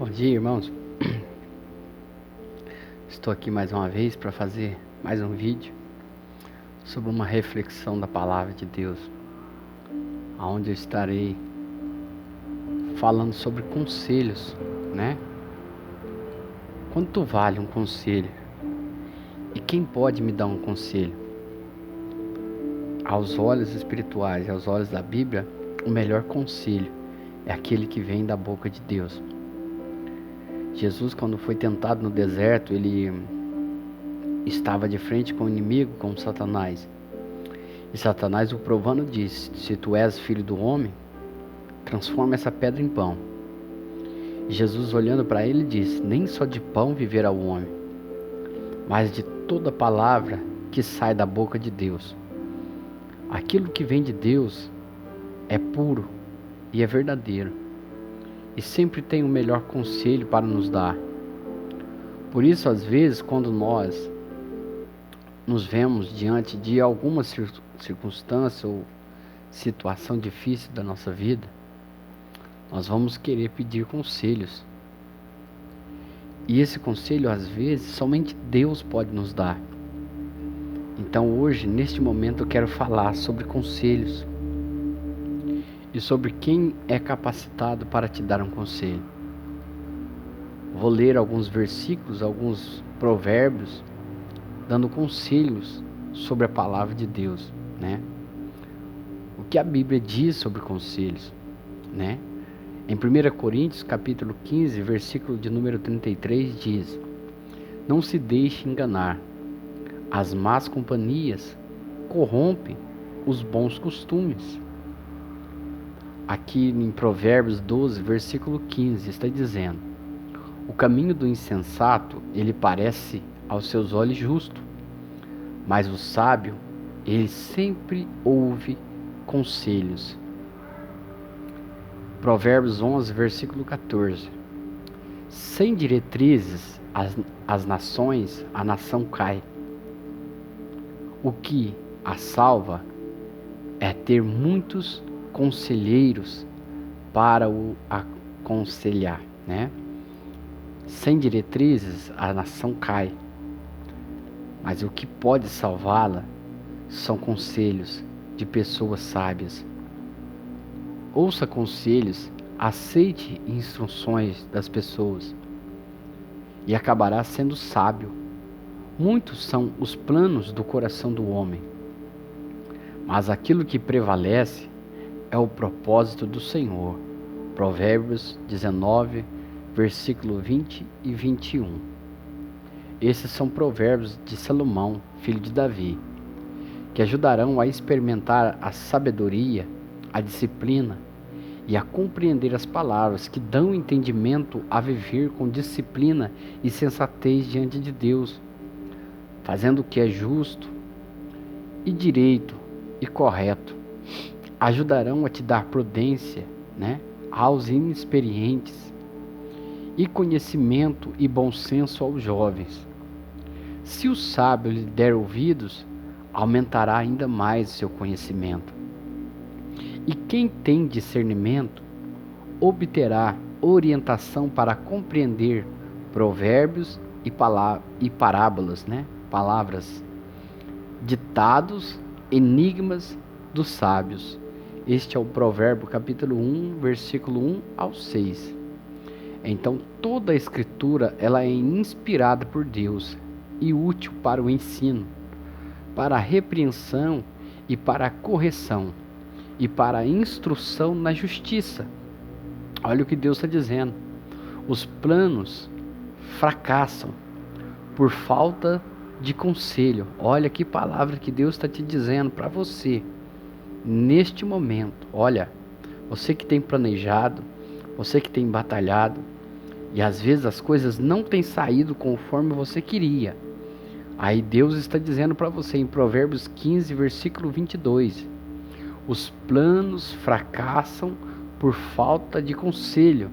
Bom dia, irmãos. Estou aqui mais uma vez para fazer mais um vídeo sobre uma reflexão da palavra de Deus, onde eu estarei falando sobre conselhos, né? Quanto vale um conselho? E quem pode me dar um conselho? Aos olhos espirituais, aos olhos da Bíblia, o melhor conselho é aquele que vem da boca de Deus. Jesus, quando foi tentado no deserto, ele estava de frente com o inimigo, com Satanás. E Satanás o provando disse: se tu és filho do homem, transforma essa pedra em pão. E Jesus, olhando para ele, disse: nem só de pão viverá o homem, mas de toda palavra que sai da boca de Deus. Aquilo que vem de Deus é puro e é verdadeiro, e sempre tem o melhor conselho para nos dar. Por isso, às vezes, quando nós nos vemos diante de alguma circunstância ou situação difícil da nossa vida, nós vamos querer pedir conselhos. E esse conselho, às vezes, somente Deus pode nos dar. Então hoje, neste momento, eu quero falar sobre conselhos e sobre quem é capacitado para te dar um conselho. Vou ler alguns versículos, alguns provérbios, dando conselhos sobre a palavra de Deus, né? O que a Bíblia diz sobre conselhos, né? Em 1 Coríntios, capítulo 15, versículo de número 33, diz: não se deixe enganar, as más companhias corrompem os bons costumes. Aqui em Provérbios 12, versículo 15, está dizendo: o caminho do insensato, ele parece aos seus olhos justo, mas o sábio, ele sempre ouve conselhos. Provérbios 11, versículo 14. Sem diretrizes, a nação cai. O que a salva é ter muitos conselheiros para o aconselhar, né? Sem diretrizes, a nação cai. Mas o que pode salvá-la são conselhos de pessoas sábias. Ouça conselhos, aceite instruções das pessoas e acabará sendo sábio. Muitos são os planos do coração do homem, mas aquilo que prevalece é o propósito do Senhor. Provérbios 19, versículo 20 e 21. Esses são provérbios de Salomão, filho de Davi, que ajudarão a experimentar a sabedoria, a disciplina e a compreender as palavras que dão entendimento a viver com disciplina e sensatez diante de Deus, fazendo o que é justo e direito e correto. Ajudarão a te dar prudência, né, aos inexperientes, e conhecimento e bom senso aos jovens. Se o sábio lhe der ouvidos, aumentará ainda mais seu conhecimento. E quem tem discernimento obterá orientação para compreender provérbios e parábolas, né? Palavras, ditados, enigmas dos sábios. Este é o Provérbio capítulo 1, versículo 1 ao 6. Então toda a escritura ela é inspirada por Deus e útil para o ensino, para a repreensão e para a correção e para a instrução na justiça. Olha o que Deus está dizendo. Os planos fracassam por falta de conselho. Olha que palavra que Deus está te dizendo para você neste momento. Olha, você que tem planejado, você que tem batalhado, e às vezes as coisas não têm saído conforme você queria. Aí Deus está dizendo para você em Provérbios 15, versículo 22. Os planos fracassam por falta de conselho,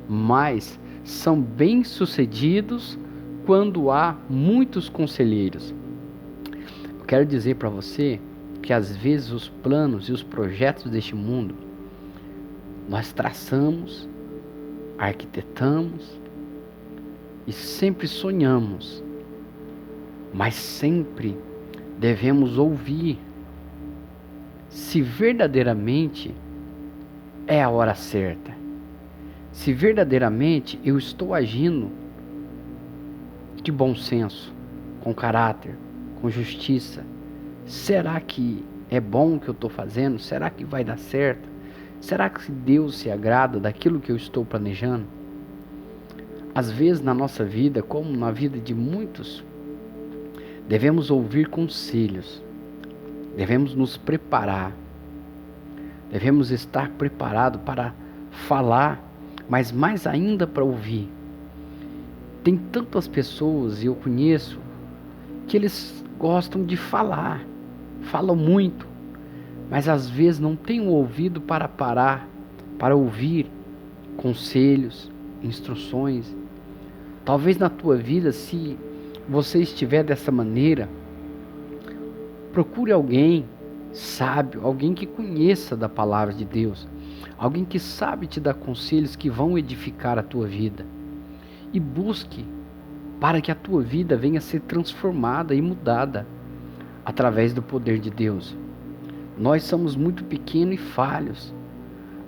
mas são bem-sucedidos quando há muitos conselheiros. Eu quero dizer para você que às vezes os planos e os projetos deste mundo nós traçamos, arquitetamos e sempre sonhamos, mas sempre devemos ouvir se verdadeiramente é a hora certa, se verdadeiramente eu estou agindo de bom senso, com caráter, com justiça. Será que é bom o que eu estou fazendo? Será que vai dar certo? Será que Deus se agrada daquilo que eu estou planejando? Às vezes na nossa vida, como na vida de muitos, devemos ouvir conselhos, devemos nos preparar, devemos estar preparados para falar, mas mais ainda para ouvir. Tem tantas pessoas, e eu conheço, que eles gostam de falar, falam muito, mas às vezes não têm o ouvido para parar, para ouvir conselhos, instruções. Talvez na tua vida, se você estiver dessa maneira, procure alguém sábio, alguém que conheça da palavra de Deus, alguém que sabe te dar conselhos que vão edificar a tua vida. E busque para que a tua vida venha a ser transformada e mudada através do poder de Deus. Nós somos muito pequenos e falhos,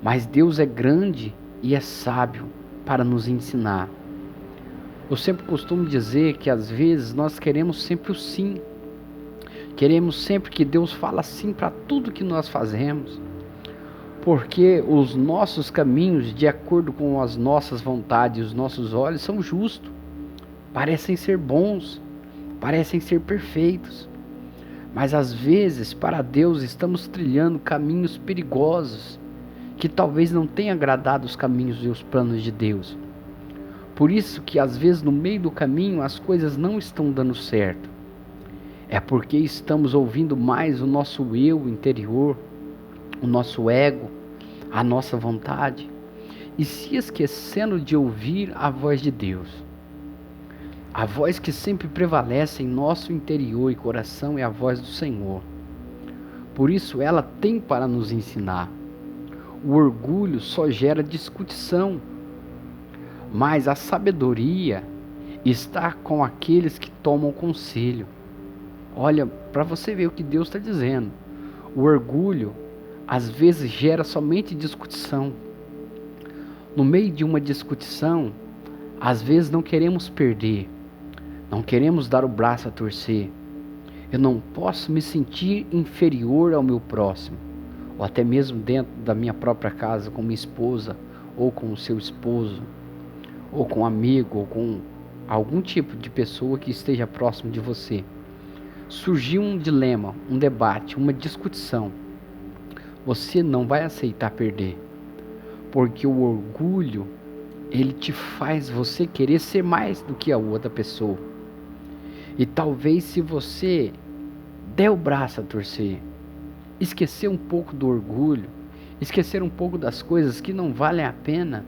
mas Deus é grande e é sábio para nos ensinar. Eu sempre costumo dizer que às vezes nós queremos sempre o sim. Queremos sempre que Deus fala sim para tudo que nós fazemos. Porque os nossos caminhos, de acordo com as nossas vontades, os nossos olhos, são justos. Parecem ser bons, parecem ser perfeitos. Mas às vezes, para Deus, estamos trilhando caminhos perigosos, que talvez não tenham agradado os caminhos e os planos de Deus. Por isso que às vezes no meio do caminho as coisas não estão dando certo. É porque estamos ouvindo mais o nosso eu interior, o nosso ego, a nossa vontade, e se esquecendo de ouvir a voz de Deus. A voz que sempre prevalece em nosso interior e coração é a voz do Senhor. Por isso ela tem para nos ensinar. O orgulho só gera discussão, mas a sabedoria está com aqueles que tomam conselho. Olha, para você ver o que Deus está dizendo. O orgulho às vezes gera somente discussão. No meio de uma discussão, às vezes não queremos perder, não queremos dar o braço a torcer. Eu não posso me sentir inferior ao meu próximo, ou até mesmo dentro da minha própria casa, com minha esposa, ou com o seu esposo, ou com um amigo, ou com algum tipo de pessoa que esteja próximo de você. Surgiu um dilema, um debate, uma discussão. Você não vai aceitar perder, porque o orgulho, ele te faz você querer ser mais do que a outra pessoa. E talvez se você der o braço a torcer, esquecer um pouco do orgulho, esquecer um pouco das coisas que não valem a pena,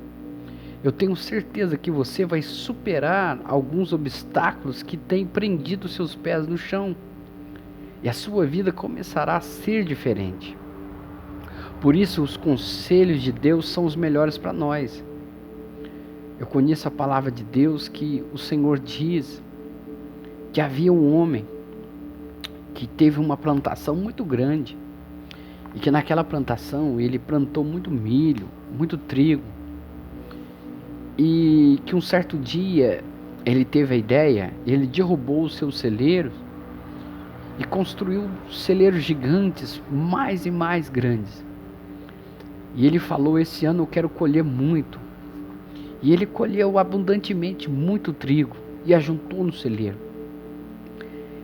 eu tenho certeza que você vai superar alguns obstáculos que têm prendido seus pés no chão. E a sua vida começará a ser diferente. Por isso os conselhos de Deus são os melhores para nós. Eu conheço a palavra de Deus que o Senhor diz que havia um homem que teve uma plantação muito grande e que naquela plantação ele plantou muito milho, muito trigo, e que um certo dia ele teve a ideia, ele derrubou os seus celeiros e construiu celeiros gigantes, mais e mais grandes. E ele falou: esse ano eu quero colher muito. E ele colheu abundantemente muito trigo e ajuntou no celeiro.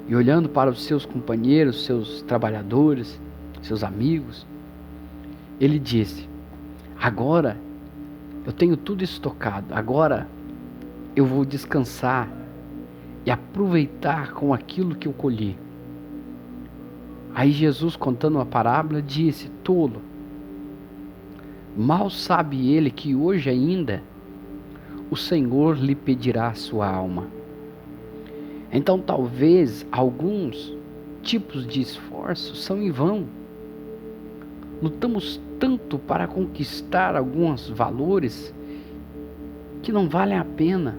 E olhando para os seus companheiros, seus trabalhadores, seus amigos, ele disse: agora eu tenho tudo estocado, agora eu vou descansar e aproveitar com aquilo que eu colhi. Aí Jesus, contando uma parábola, disse: tolo, mal sabe ele que hoje ainda o Senhor lhe pedirá a sua alma. Então talvez alguns tipos de esforço são em vão. Lutamos tanto para conquistar alguns valores que não valem a pena.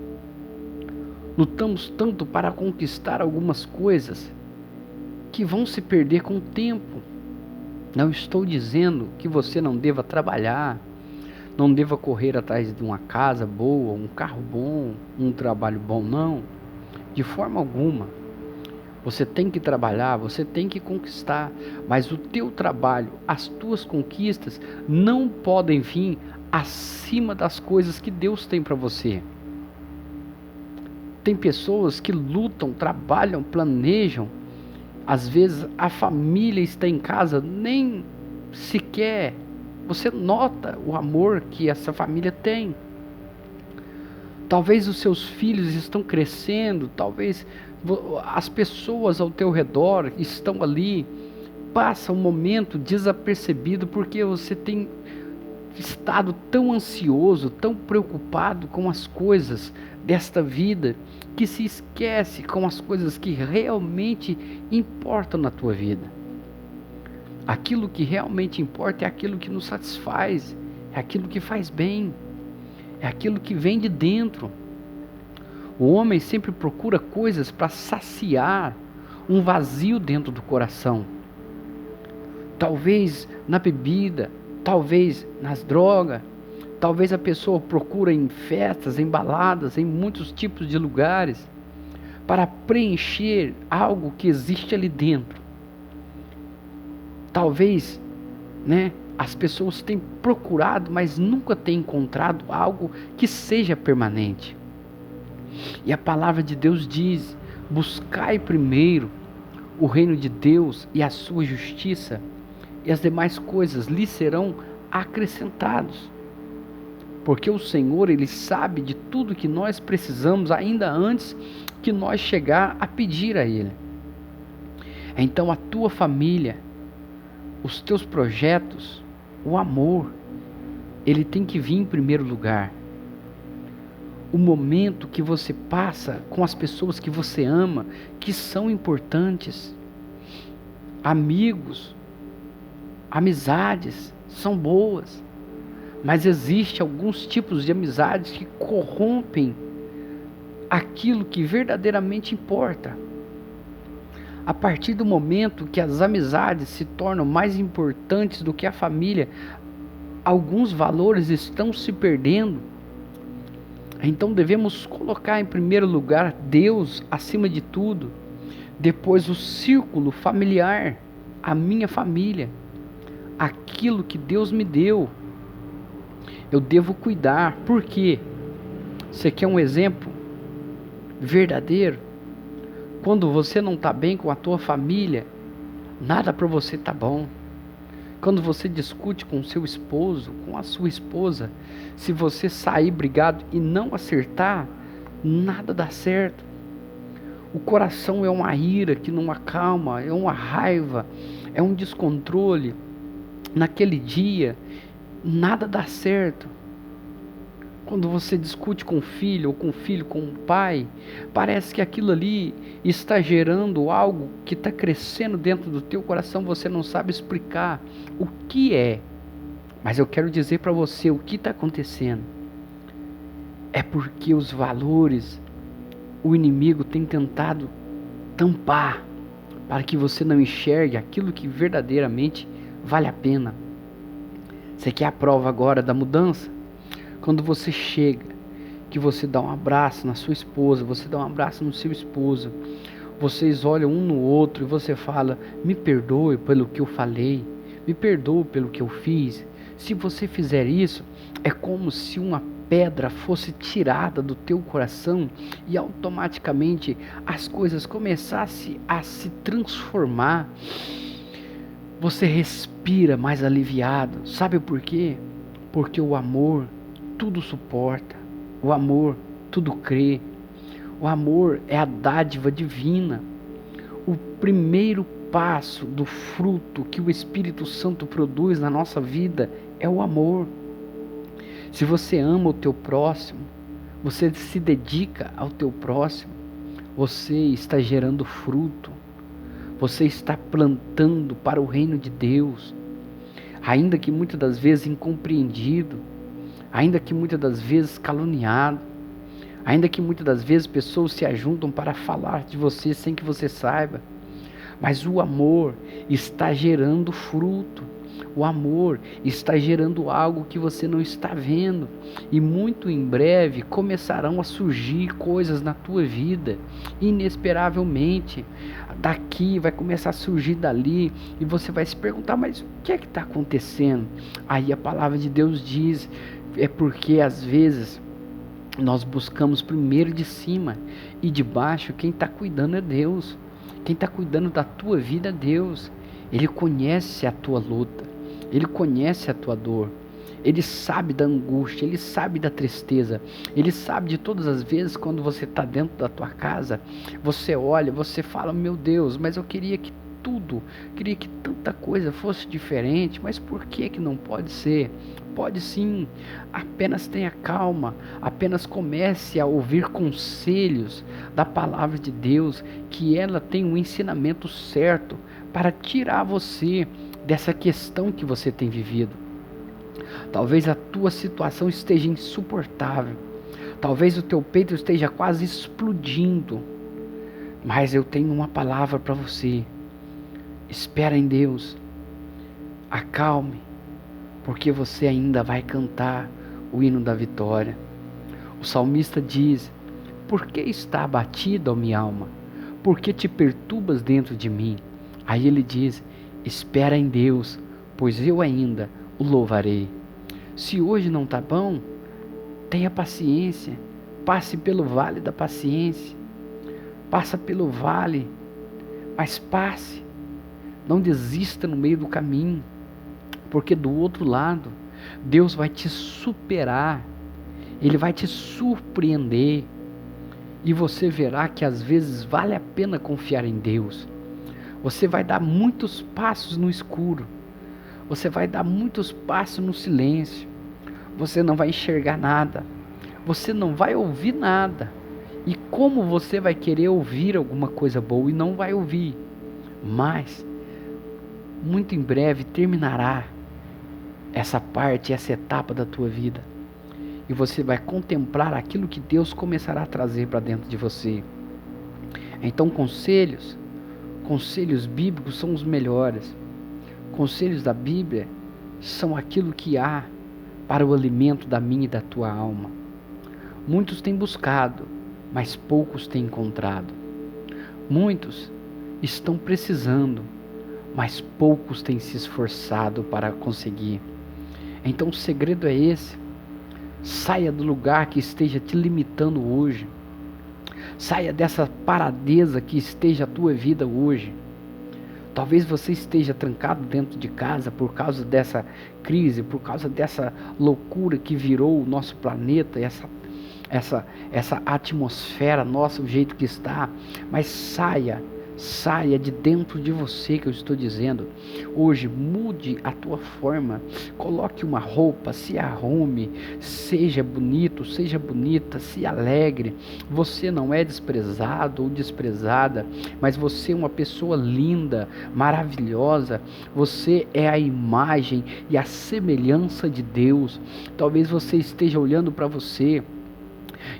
Lutamos tanto para conquistar algumas coisas que vão se perder com o tempo. Não estou dizendo que você não deva trabalhar, não deva correr atrás de uma casa boa, um carro bom, um trabalho bom, não. De forma alguma. Você tem que trabalhar, você tem que conquistar, mas o teu trabalho, as tuas conquistas não podem vir acima das coisas que Deus tem para você. Tem pessoas que lutam, trabalham, planejam, às vezes a família está em casa, nem sequer você nota o amor que essa família tem. Talvez os seus filhos estão crescendo, talvez as pessoas ao teu redor estão ali, passa um momento desapercebido porque você tem estado tão ansioso, tão preocupado com as coisas desta vida, que se esquece com as coisas que realmente importam na tua vida. Aquilo que realmente importa é aquilo que nos satisfaz, é aquilo que faz bem, é aquilo que vem de dentro. O homem sempre procura coisas para saciar um vazio dentro do coração. Talvez na bebida, talvez nas drogas, talvez a pessoa procura em festas, em baladas, em muitos tipos de lugares, para preencher algo que existe ali dentro. Talvez, as pessoas têm procurado, mas nunca têm encontrado algo que seja permanente. E a palavra de Deus diz: buscai primeiro o reino de Deus e a sua justiça, e as demais coisas lhe serão acrescentados. Porque o Senhor, Ele sabe de tudo que nós precisamos ainda antes que nós chegar a pedir a Ele. Então a tua família, os teus projetos, o amor, ele tem que vir em primeiro lugar. O momento que você passa com as pessoas que você ama, que são importantes. Amigos, amizades são boas, mas existem alguns tipos de amizades que corrompem aquilo que verdadeiramente importa. A partir do momento que as amizades se tornam mais importantes do que a família, alguns valores estão se perdendo. Então devemos colocar em primeiro lugar Deus acima de tudo, depois o círculo familiar, a minha família, aquilo que Deus me deu, eu devo cuidar. Por quê? Você quer um exemplo verdadeiro? Quando você não está bem com a tua família, nada para você está bom. Quando você discute com o seu esposo, com a sua esposa, se você sair brigado e não acertar, nada dá certo. O coração é uma ira que não acalma, é uma raiva, é um descontrole. Naquele dia, nada dá certo. Quando você discute com o filho, ou com o filho, com o pai, parece que aquilo ali está gerando algo que está crescendo dentro do teu coração, você não sabe explicar o que é. Mas eu quero dizer para você o que está acontecendo. É porque os valores, o inimigo tem tentado tampar, para que você não enxergue aquilo que verdadeiramente vale a pena. Você quer a prova agora da mudança? Quando você chega, que você dá um abraço na sua esposa, você dá um abraço no seu esposo, vocês olham um no outro e você fala: me perdoe pelo que eu falei, me perdoe pelo que eu fiz. Se você fizer isso, é como se uma pedra fosse tirada do teu coração e automaticamente as coisas começassem a se transformar. Você respira mais aliviado. Sabe por quê? Porque o amor tudo suporta, o amor tudo crê, o amor é a dádiva divina. O primeiro passo do fruto que o Espírito Santo produz na nossa vida é o amor. Se você ama o teu próximo, você se dedica ao teu próximo, você está gerando fruto, você está plantando para o reino de Deus, ainda que muitas das vezes incompreendido, ainda que muitas das vezes caluniado, ainda que muitas das vezes pessoas se ajuntam para falar de você sem que você saiba, mas o amor está gerando fruto. O amor está gerando algo que você não está vendo. E muito em breve começarão a surgir coisas na tua vida, inesperavelmente. Daqui vai começar a surgir dali. E você vai se perguntar, mas o que é que está acontecendo? Aí a palavra de Deus diz, é porque às vezes nós buscamos primeiro de cima. E de baixo quem está cuidando é Deus. Quem está cuidando da tua vida é Deus. Ele conhece a tua luta. Ele conhece a tua dor. Ele sabe da angústia. Ele sabe da tristeza. Ele sabe de todas as vezes quando você está dentro da tua casa. Você olha, você fala, meu Deus, mas eu queria que tanta coisa fosse diferente. Mas por que não pode ser? Pode sim, apenas tenha calma, apenas comece a ouvir conselhos da palavra de Deus, que ela tem um ensinamento certo para tirar você dessa questão que você tem vivido. Talvez a tua situação esteja insuportável, talvez o teu peito esteja quase explodindo, mas eu tenho uma palavra para você. Espera em Deus, acalme, porque você ainda vai cantar o hino da vitória. O salmista diz, por que está abatida, ó minha alma? Por que te perturbas dentro de mim? Aí ele diz, espera em Deus, pois eu ainda o louvarei. Se hoje não está bom, tenha paciência, passe pelo vale da paciência, passa pelo vale, mas passe, não desista no meio do caminho, porque do outro lado, Deus vai te superar, Ele vai te surpreender, e você verá que às vezes vale a pena confiar em Deus. Você vai dar muitos passos no escuro, você vai dar muitos passos no silêncio, você não vai enxergar nada, você não vai ouvir nada, e como você vai querer ouvir alguma coisa boa e não vai ouvir, mas muito em breve terminará essa parte, essa etapa da tua vida, e você vai contemplar aquilo que Deus começará a trazer para dentro de você. Então conselhos bíblicos são os melhores. Conselhos da Bíblia são aquilo que há para o alimento da minha e da tua alma. Muitos têm buscado, mas poucos têm encontrado. Muitos estão precisando, mas poucos têm se esforçado para conseguir. Então o segredo é esse. Saia do lugar que esteja te limitando hoje. Saia dessa paradeza que esteja a tua vida hoje. Talvez você esteja trancado dentro de casa por causa dessa crise, por causa dessa loucura que virou o nosso planeta, essa atmosfera nossa, o jeito que está. Mas saia de dentro de você, que eu estou dizendo. Hoje mude a tua forma, coloque uma roupa, se arrume, seja bonito, seja bonita, se alegre. Você não é desprezado ou desprezada, mas você é uma pessoa linda, maravilhosa. Você é a imagem e a semelhança de Deus. Talvez você esteja olhando para você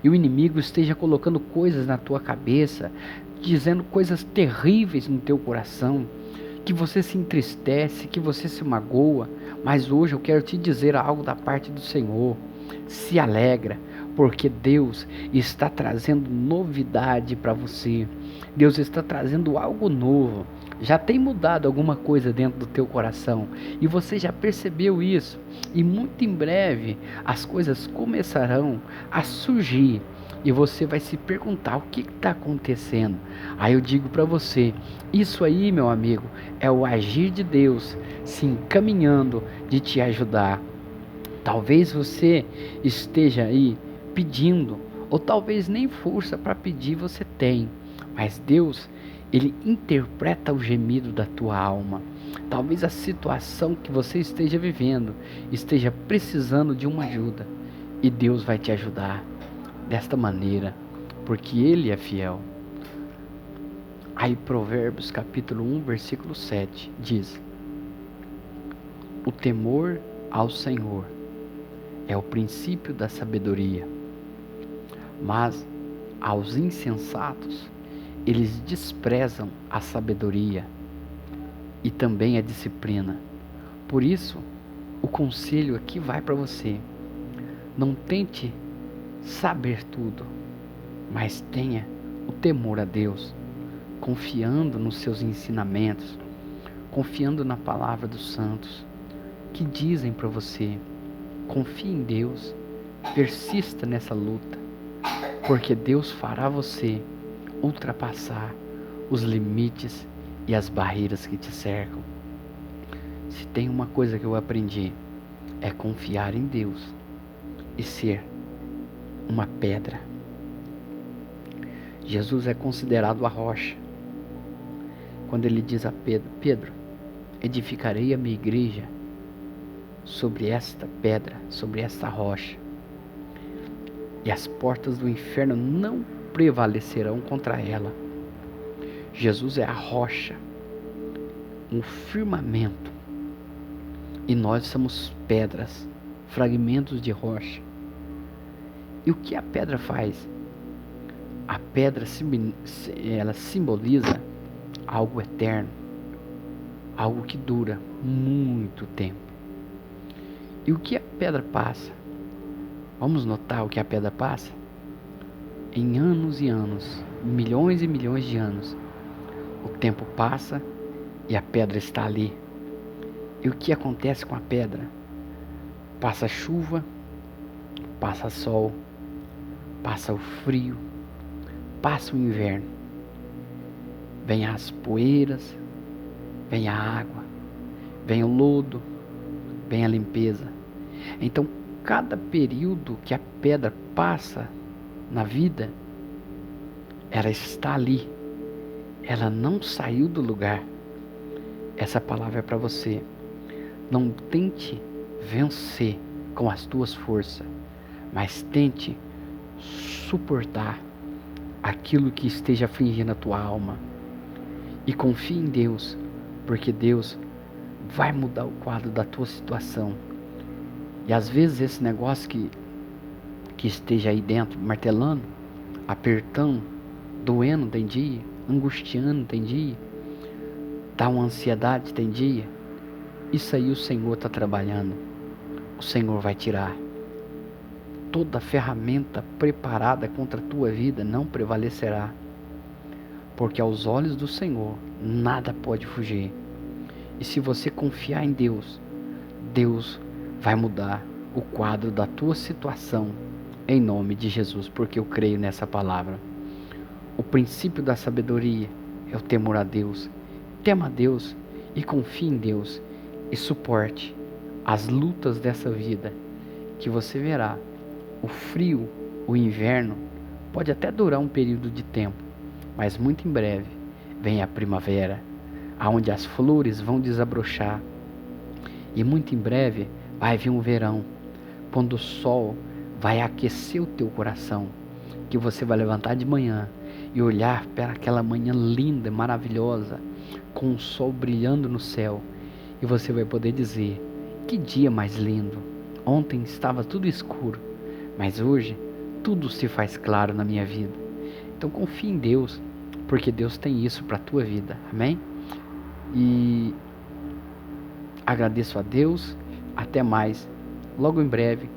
e o inimigo esteja colocando coisas na tua cabeça, dizendo coisas terríveis no teu coração, que você se entristece, que você se magoa. Mas hoje eu quero te dizer algo da parte do Senhor. Se alegra, porque Deus está trazendo novidade para você. Deus está trazendo algo novo. Já tem mudado alguma coisa dentro do teu coração, e você já percebeu isso, e muito em breve as coisas começarão a surgir, e você vai se perguntar, o que está acontecendo? Aí eu digo para você, isso aí, meu amigo, é o agir de Deus se encaminhando de te ajudar. Talvez você esteja aí pedindo, ou talvez nem força para pedir você tem, mas Deus, Ele interpreta o gemido da tua alma. Talvez a situação que você esteja vivendo esteja precisando de uma ajuda, e Deus vai te ajudar desta maneira, porque Ele é fiel. Aí Provérbios capítulo 1, versículo 7 diz: o temor ao Senhor é o princípio da sabedoria. Mas aos insensatos, eles desprezam a sabedoria e também a disciplina. Por isso, o conselho aqui vai para você. Não tente saber tudo, mas tenha o temor a Deus, confiando nos seus ensinamentos, confiando na palavra dos santos, que dizem para você: confie em Deus, persista nessa luta, porque Deus fará você ultrapassar os limites e as barreiras que te cercam. Se tem uma coisa que eu aprendi, é confiar em Deus e ser uma pedra. Jesus é considerado a rocha. Quando ele diz a Pedro: Pedro, edificarei a minha igreja sobre esta pedra, sobre esta rocha, e as portas do inferno não prevalecerão contra ela. Jesus é a rocha, um firmamento, e nós somos pedras, fragmentos de rocha. E o que a pedra faz? A pedra ela simboliza algo eterno, algo que dura muito tempo. E o que a pedra passa? Vamos notar o que a pedra passa? Em anos e anos, milhões e milhões de anos, o tempo passa e a pedra está ali. E o que acontece com a pedra? Passa chuva, passa sol, passa o frio, passa o inverno. Vem as poeiras, vem a água, vem o lodo, vem a limpeza. Então, cada período que a pedra passa na vida, ela está ali. Ela não saiu do lugar. Essa palavra é para você. Não tente vencer com as tuas forças, mas tente suportar aquilo que esteja afligindo a tua alma. E confie em Deus, porque Deus vai mudar o quadro da tua situação. E às vezes esse negócio que esteja aí dentro, martelando, apertando, doendo tem dia, angustiando tem dia, dá uma ansiedade tem dia, isso aí o Senhor está trabalhando. O Senhor vai tirar. Toda ferramenta preparada contra a tua vida não prevalecerá, porque aos olhos do Senhor nada pode fugir. E se você confiar em Deus, Deus vai mudar o quadro da tua situação, em nome de Jesus, porque eu creio nessa palavra. O princípio da sabedoria é o temor a Deus. Tema a Deus e confie em Deus e suporte as lutas dessa vida, que você verá. O frio, o inverno, pode até durar um período de tempo, mas muito em breve vem a primavera, aonde as flores vão desabrochar, e muito em breve vai vir um verão, quando o sol vai aquecer o teu coração, que você vai levantar de manhã e olhar para aquela manhã linda, maravilhosa, com o sol brilhando no céu, e você vai poder dizer: que dia mais lindo! Ontem estava tudo escuro, mas hoje tudo se faz claro na minha vida. Então confie em Deus, porque Deus tem isso para a tua vida, amém? E agradeço a Deus, até mais, logo em breve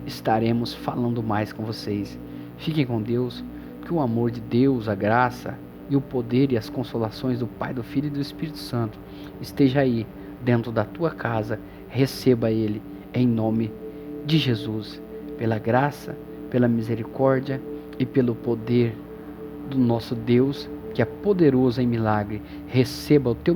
estaremos falando mais com vocês. Fiquem com Deus, que o amor de Deus, a graça e o poder e as consolações do Pai, do Filho e do Espírito Santo esteja aí dentro da tua casa. Receba Ele em nome de Jesus, pela graça, pela misericórdia e pelo poder do nosso Deus, que é poderoso em milagre. Receba o teu